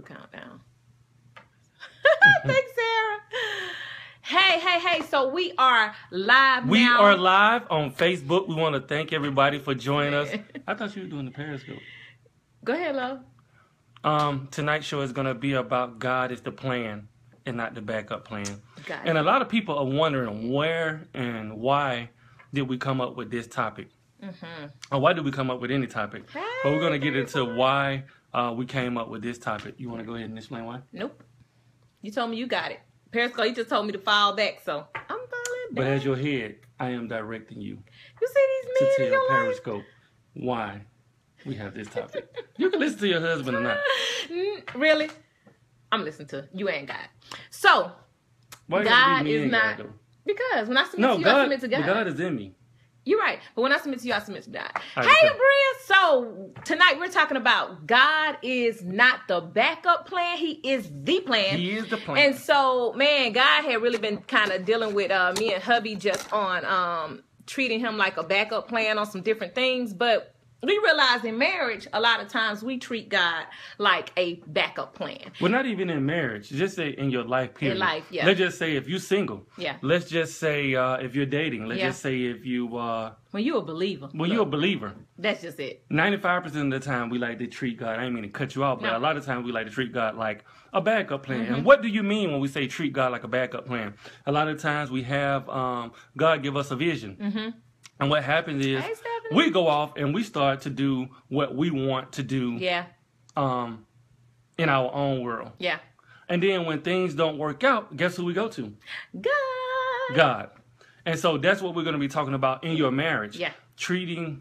the countdown. Thanks, Sarah. Hey. So we are live now. We are live on Facebook. We want to thank everybody for joining us. I thought you were doing the Periscope. Go ahead, love. Tonight's show is going to be about God is the plan and not the backup plan. Got it. And a lot of people are wondering where and why did we come up with this topic? Or why did we come up with any topic? Hey, but we're going to get into why we came up with this topic. You want to go ahead and explain why? Nope. You told me you got it. Periscope, you just told me to fall back, so I'm falling back. But as your head, I am directing you You see these men to in your tell life? Periscope why we have this topic. You can listen to your husband or not. Really? I'm listening to you ain't God. So, Why you gotta God be me is and not... God, though? Because when I submit No, to you, I God, submit to God. God is in me. You're right. But when I submit to you, I submit to God. All Hey, right, so- Abria. So tonight we're talking about God is not the backup plan. He is the plan. He is the plan. And so, man, God had really been kind of dealing with me and hubby just on treating him like a backup plan on some different things. But we realize in marriage, a lot of times we treat God like a backup plan. Well, not even in marriage. Just say in your life, period. In life, yeah. Let's just say if you're single. Yeah. Let's just say if you're dating. Let's Yeah. just say if you When you're a believer. when you're a believer. That's just it. 95% of the time we like to treat God. I didn't mean to cut you off, but No. a lot of times we like to treat God like a backup plan. And what do you mean when we say treat God like a backup plan? A lot of times we have God give us a vision. And what happens is Hey, Stephanie. we go off and we start to do what we want to do Yeah. in our own world. Yeah. And then when things don't work out, guess who we go to? God. God. And so that's what we're going to be talking about in your marriage. Yeah.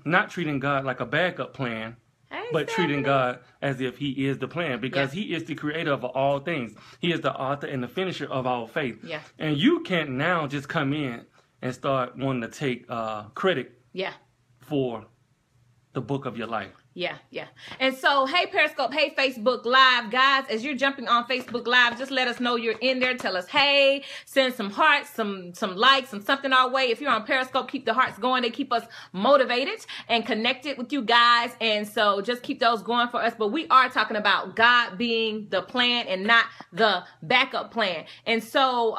Not treating God like a backup plan, Hey, but treating Stephanie. God as if he is the plan, because Yeah. he is the creator of all things. He is the author and the finisher of our faith. Yeah. And you can't now just come in and start wanting to take credit Yeah. for the book of your life. Yeah. And so, hey, Periscope, hey, Facebook Live. Guys, as you're jumping on Facebook Live, just let us know you're in there. Tell us, hey, send some hearts, some likes, and something our way. If you're on Periscope, keep the hearts going. They keep us motivated and connected with you guys. And so just keep those going for us. But we are talking about God being the plan and not the backup plan. And so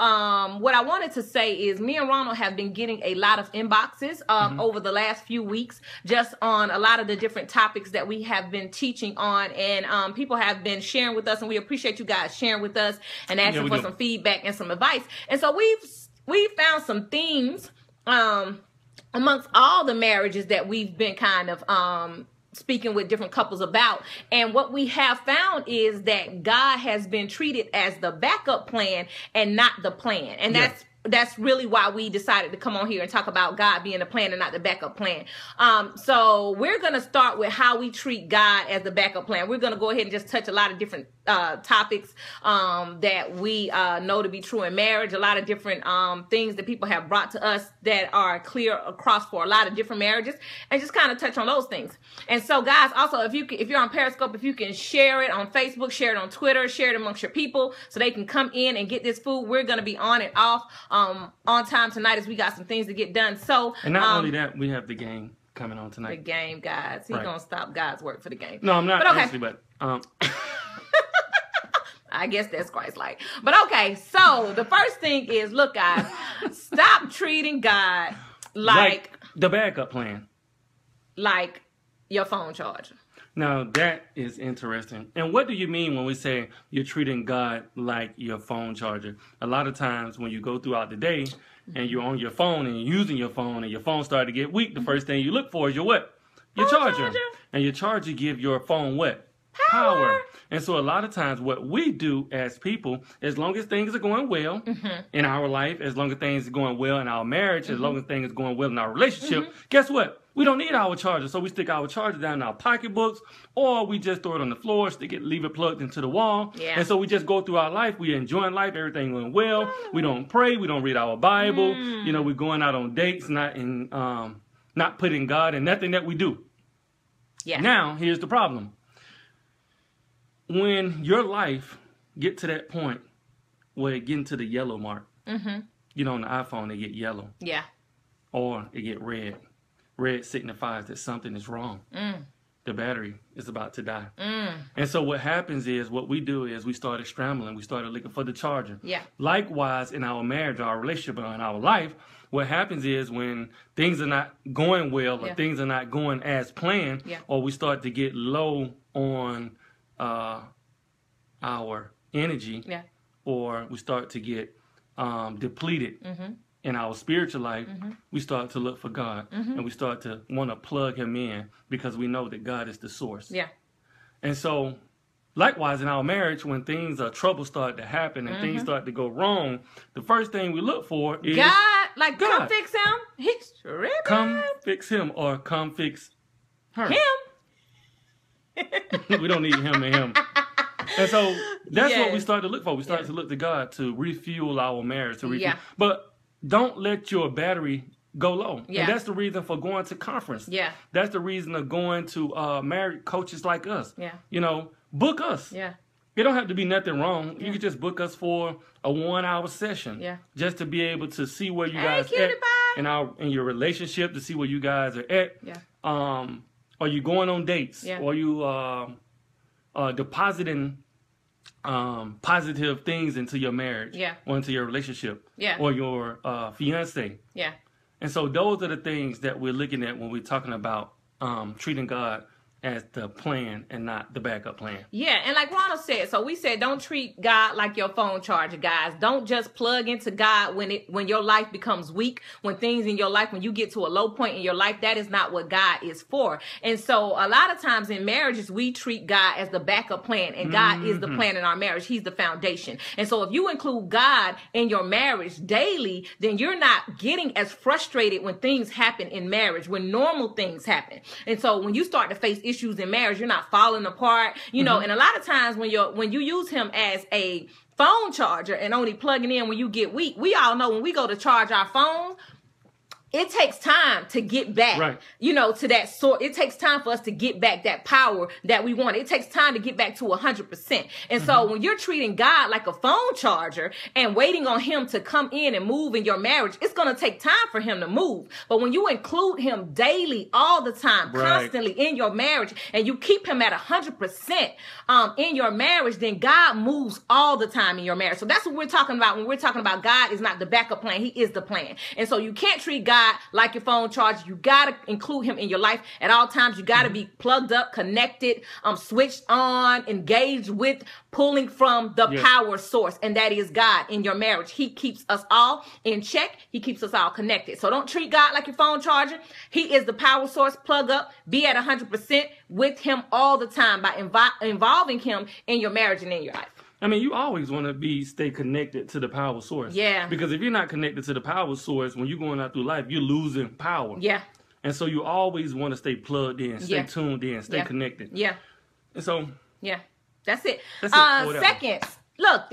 what I wanted to say is me and Ronald have been getting a lot of inboxes over the last few weeks just on a lot of the different topics that we have been teaching on, and people have been sharing with us, and we appreciate you guys sharing with us and asking for some feedback and some advice. And so we've found some themes amongst all the marriages that we've been kind of speaking with different couples about. And what we have found is that God has been treated as the backup plan and not the plan. And that's really why we decided to come on here and talk about God being the plan and not the backup plan. So we're going to start with how we treat God as the backup plan. We're going to go ahead and just touch a lot of different topics that we know to be true in marriage, a lot of different things that people have brought to us that are clear across for a lot of different marriages, and just kind of touch on those things. And so, guys, also, if you're on Periscope, if you can share it on Facebook, share it on Twitter, share it amongst your people so they can come in and get this food. We're going to be on and off on time tonight as we got some things to get done. So, And not only that, we have the game coming on the tonight. game, guys. He's going to stop God's work for the game. No, I'm not But okay. actually, but I guess that's Christ-like. But okay, so the first thing is, look, guys, stop treating God like the backup plan. Your phone charger. Now, that is interesting. And what do you mean when we say you're treating God like your phone charger? A lot of times when you go throughout the day and you're on your phone and you're using your phone and your phone started to get weak, the first thing you look for is your what? Your charger. And your charger give your phone what? Power. And so a lot of times what we do as people, as long as things are going well in our life, as long as things are going well in our marriage, as long as things are going well in our relationship, guess what? We don't need our charger. So we stick our charger down in our pocketbooks, or we just throw it on the floor, leave it plugged into the wall. Yeah. And so we just go through our life. We enjoying life. Everything going well. We don't pray. We don't read our Bible. You know, we're going out on dates, not putting God in nothing that we do. Yeah. Now, here's the problem. When your life get to that point where it get into the yellow mark, you know, on the iPhone, they get yellow. Yeah. Or it get red. Red signifies that something is wrong. the battery is about to die. And so what happens is, what we do is we started scrambling. We started looking for the charger. Yeah. Likewise, in our marriage, our relationship, or in our life, what happens is when things are not going well or things are not going as planned, or we start to get low on our energy, or we start to get depleted in our spiritual life, we start to look for God, and we start to want to plug him in because we know that God is the source. Yeah. And so, likewise, in our marriage, when trouble start to happen and things start to go wrong, the first thing we look for is God, like, God. come fix him. He's tripping. Come fix him, or come fix her. Him. We don't need him and him. And so that's what we Yes. start to look for. We start to look to God to refuel our marriage. Yeah. But don't let your battery go low. Yeah. And that's the reason for going to conference. Yeah. That's the reason of going to married coaches like us. Yeah. You know, book us. Yeah. It don't have to be nothing wrong. You can just book us for a 1-hour session. Yeah. Just to be able to see where you Hey, guys cutie at pie. in your relationship, to see where you guys are at. Yeah. Are you going on dates? Yeah. Are you depositing positive things into your marriage? Yeah. Or into your relationship? Yeah. Or your fiance? Yeah. And so those are the things that we're looking at when we're talking about treating God as the plan and not the backup plan. Yeah, and like Ronald said, so we said don't treat God like your phone charger, guys. Don't just plug into God when your life becomes weak, when things in your life, when you get to a low point in your life. That is not what God is for. And so a lot of times in marriages, we treat God as the backup plan, and God is the plan in our marriage. He's the foundation. And so if you include God in your marriage daily, then you're not getting as frustrated when things happen in marriage, when normal things happen. And so when you start to face issues in marriage, you're not falling apart, you know. And a lot of times when you use him as a phone charger and only plugging in when you get weak, we all know when we go to charge our phone, it takes time to get back, you know, to that sort. It takes time for us to get back that power that we want. It takes time to get back to 100%. And so when you're treating God like a phone charger and waiting on him to come in and move in your marriage, it's going to take time for him to move. But when you include him daily, all the time, constantly in your marriage, and you keep him at 100% in your marriage, then God moves all the time in your marriage. So that's what we're talking about when we're talking about God is not the backup plan. He is the plan. And so you can't treat God like your phone charger. You got to include him in your life at all times. You got to be plugged up, connected, switched on, engaged with, pulling from the power source. And that is God in your marriage. He keeps us all in check. He keeps us all connected. So don't treat God like your phone charger. He is the power source. Plug up, be at 100% with him all the time by involving him in your marriage and in your life. I mean, you always want to stay connected to the power source. Yeah. Because if you're not connected to the power source, when you're going out through life, you're losing power. Yeah. And so you always want to stay plugged in, stay tuned in, stay connected. Yeah. And so. Yeah. That's it. That's it. Seconds. Look.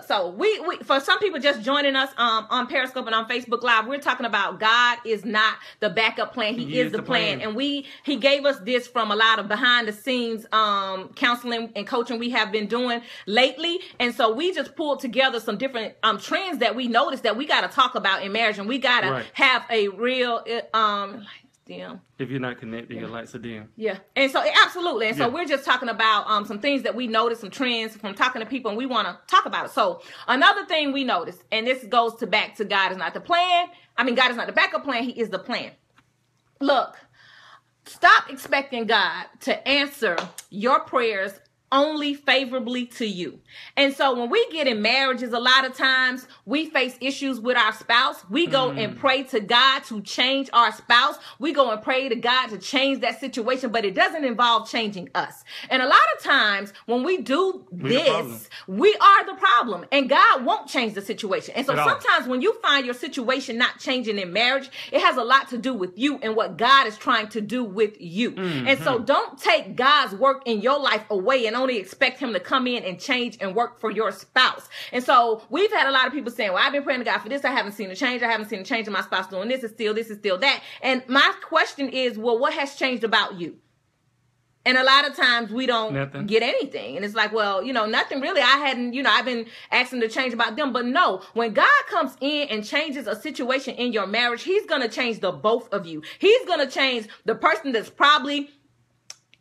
So we for some people just joining us on Periscope and on Facebook Live, we're talking about God is not the backup plan. He is the plan. And he gave us this from a lot of behind the scenes counseling and coaching we have been doing lately. And so we just pulled together some different trends that we noticed that we got to talk about in marriage, and we got to have a real dim. If you're not connected, your lights are dim. Yeah. And so, absolutely. And so we're just talking about some things that we noticed, some trends from talking to people, and we want to talk about it. So another thing we noticed, and this goes back to God is not the plan. I mean, God is not the backup plan. He is the plan. Look, stop expecting God to answer your prayers only favorably to you. And so when we get in marriages, a lot of times we face issues with our spouse. We go and pray to God to change our spouse. We go and pray to God to change that situation, but it doesn't involve changing us. And a lot of times when we do this, we are the problem, and God won't change the situation. And so sometimes when you find your situation not changing in marriage, it has a lot to do with you and what God is trying to do with you. And so don't take God's work in your life away and only expect him to come in and change and work for your spouse. And so we've had a lot of people saying, well, I've been praying to God for this. I haven't seen a change. I haven't seen a change in my spouse doing this. Is still that. And my question is, well, what has changed about you? And a lot of times we don't get anything. And it's like, well, nothing really. I've been asking to change about them. But no, when God comes in and changes a situation in your marriage, he's going to change the both of you. He's going to change the person that's probably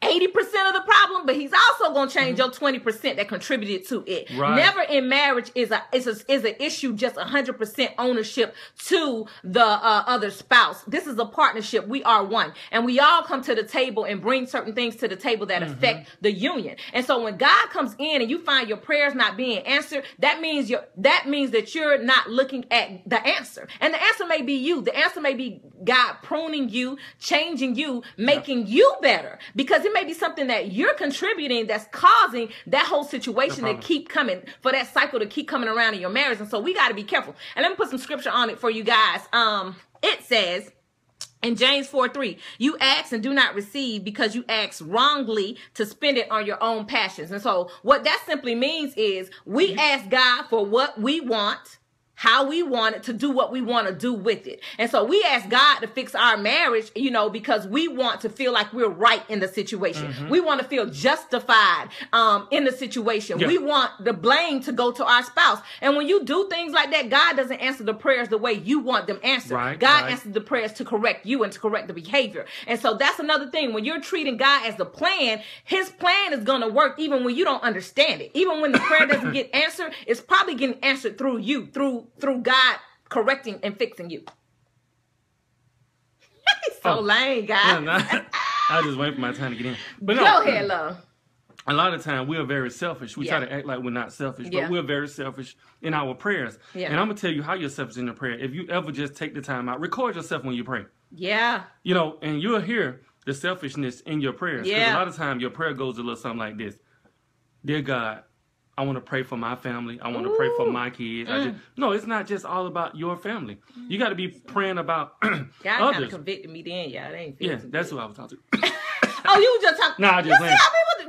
80% of the problem, but he's also going to change your 20% that contributed to it. Right. Never in marriage is an issue just 100% ownership to the other spouse. This is a partnership. We are one, and we all come to the table and bring certain things to the table that affect the union. And so when God comes in and you find your prayers not being answered, that means that you're not looking at the answer. And the answer may be you. The answer may be God pruning you, changing you, making you better, because it may be something that you're contributing that's causing that whole situation to keep coming, for that cycle to keep coming around in your marriage. And so we got to be careful. And let me put some scripture on it for you guys. It says in James 4:3, you ask and do not receive because you ask wrongly to spend it on your own passions. And so what that simply means is we ask God for what we want, how we want it, to do what we want to do with it. And so we ask God to fix our marriage, because we want to feel like we're right in the situation. We want to feel justified in the situation. We want the blame to go to our spouse. And when you do things like that, God doesn't answer the prayers the way you want them answered. God answers the prayers to correct you and to correct the behavior. And so that's another thing. When you're treating God as the plan, his plan is going to work even when you don't understand it. Even when the prayer doesn't get answered, it's probably getting answered through you, through God correcting and fixing you. He's so lame, guys. No, I just wait for my time to get in. But no, go ahead, love. A lot of times we are very selfish. We try to act like we're not selfish, but we're very selfish in our prayers. And I'm going to tell you how you're selfish in your prayer. If you ever just take the time out, record yourself when you pray. And you'll hear the selfishness in your prayers. Because a lot of times your prayer goes a little something like this. Dear God, I want to pray for my family. I want to pray for my kids. No, it's not just all about your family. You got to be praying about God others. kind of convicted me then, y'all. That's who I was talking to. Oh, you were just talking. No, I just saying.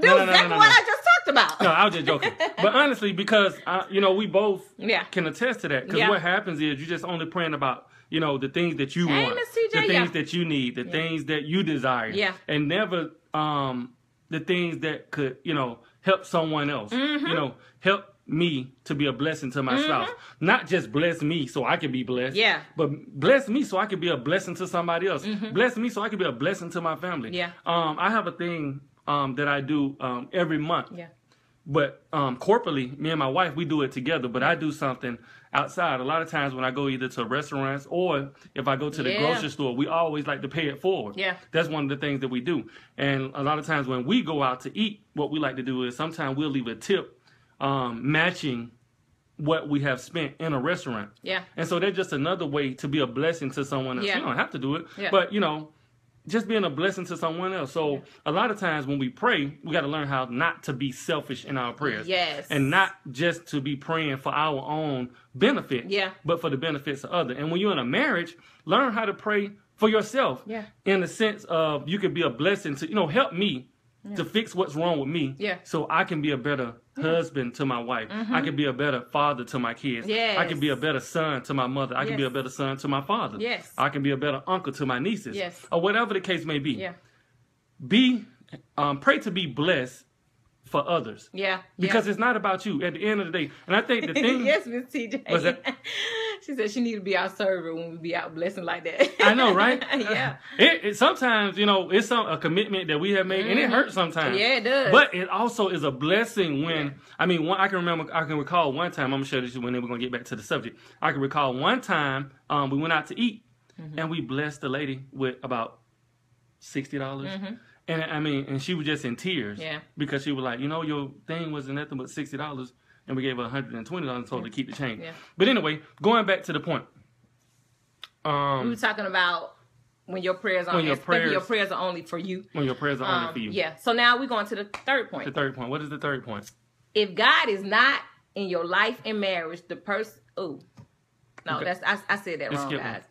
This is exactly what I just talked about. No, I was just joking. But honestly, because we both can attest to that. Because what happens is you're just only praying about the things that you want, the things that you need, the things that you desire, and never the things that could help someone else. Help me to be a blessing to my spouse. Not just bless me so I can be blessed. But bless me so I can be a blessing to somebody else. Bless me so I can be a blessing to my family. I have a thing that I do every month. But corporately, me and my wife, we do it together. But I do something outside. A lot of times when I go either to restaurants or if I go to the grocery store, we always like to pay it forward. That's one of the things that we do. And a lot of times when we go out to eat, what we like to do is sometimes we'll leave a tip matching what we have spent in a restaurant. And so that's just another way to be a blessing to someone else. You don't have to do it. But, just being a blessing to someone else. So a lot of times when we pray, we got to learn how not to be selfish in our prayers. And not just to be praying for our own benefit, but for the benefits of others. And when you're in a marriage, learn how to pray for yourself in the sense of you could be a blessing to, help me to fix what's wrong with me so I can be a better husband to my wife. I can be a better father to my kids. I can be a better son to my mother. I can be a better son to my father. I can be a better uncle to my nieces. Or whatever the case may be. Pray to be blessed for others. Because it's not about you at the end of the day. And I think the thing... Yes, Miss TJ. What's that? She said she need to be our server when we be out blessing like that. I know, right? It sometimes, it's a commitment that we have made, and it hurts sometimes. It does. But it also is a blessing when, I can recall one time, I'm going to share this when we're going to get back to the subject. I can recall one time we went out to eat, and we blessed the lady with about $60. And she was just in tears because she was like, your thing wasn't nothing but $60. And we gave her $120 and told her to keep the change. But anyway, going back to the point. We were talking about when your prayers are only for you. When your prayers are only for you. So now we're going to the third point. The third point. What is the third point? If God is not in your life and marriage, the person... I said that wrong, guys.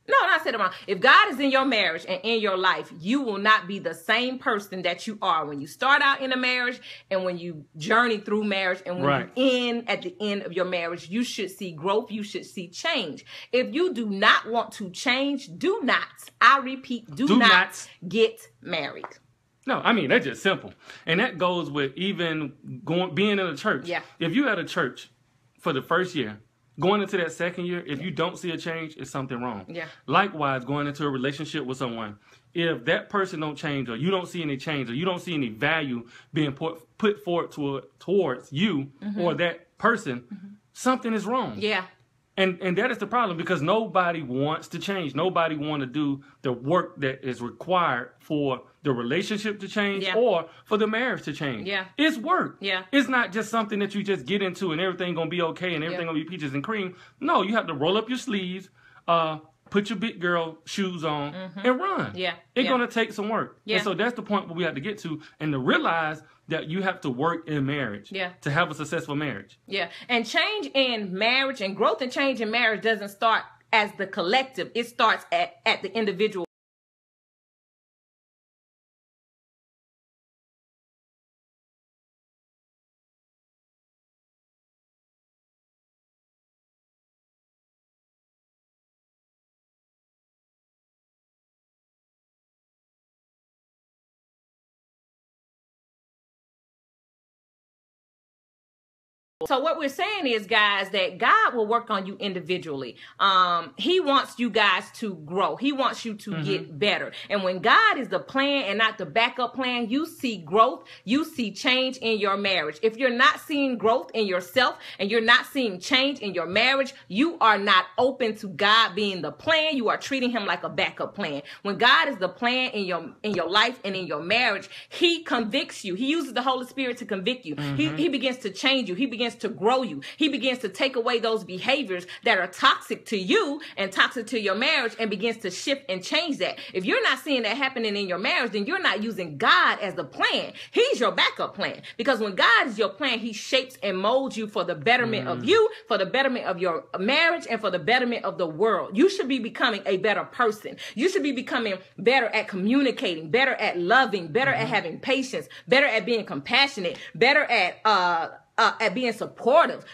No, I said it wrong. If God is in your marriage and in your life, you will not be the same person that you are when you start out in a marriage and when you journey through marriage and when you at the end of your marriage. You should see growth. You should see change. If you do not want to change, do not, I repeat, do not get married. No, that's just simple. And that goes with even being in a church. If you're at a church for the first year going into that second year, if you don't see a change, it's something wrong. Yeah. Likewise, going into a relationship with someone, if that person don't change, or you don't see any change, or you don't see any value being put forward towards you or that person, something is wrong. Yeah. And that is the problem, because nobody wants to change. Nobody want to do the work that is required for the relationship to change or for the marriage to change. Yeah. It's work. Yeah. It's not just something that you just get into and everything going to be okay and everything going to be peaches and cream. No, you have to roll up your sleeves, put your big girl shoes on, and run. Yeah. It's going to take some work. Yeah. And so that's the point where we have to get to, and to realize that you have to work in marriage to have a successful marriage. Yeah. And change in marriage and growth and change in marriage doesn't start as the collective. It starts at the individual. So what we're saying is, guys, that God will work on you individually. He wants you guys to grow. He wants you to get better. And when God is the plan and not the backup plan, you see growth. You see change in your marriage. If you're not seeing growth in yourself and you're not seeing change in your marriage, you are not open to God being the plan. You are treating him like a backup plan. When God is the plan in your life and in your marriage, he convicts you. He uses the Holy Spirit to convict you. He begins to change you. He begins to grow you. He begins to take away those behaviors that are toxic to you and toxic to your marriage, and begins to shift and change that. If you're not seeing that happening in your marriage, then you're not using God as the plan. He's your backup plan, because when God is your plan, he shapes and molds you for the betterment of you, for the betterment of your marriage, and for the betterment of the world. You should be becoming a better person. You should be becoming better at communicating, better at loving, better at having patience, better at being compassionate, better at being supportive.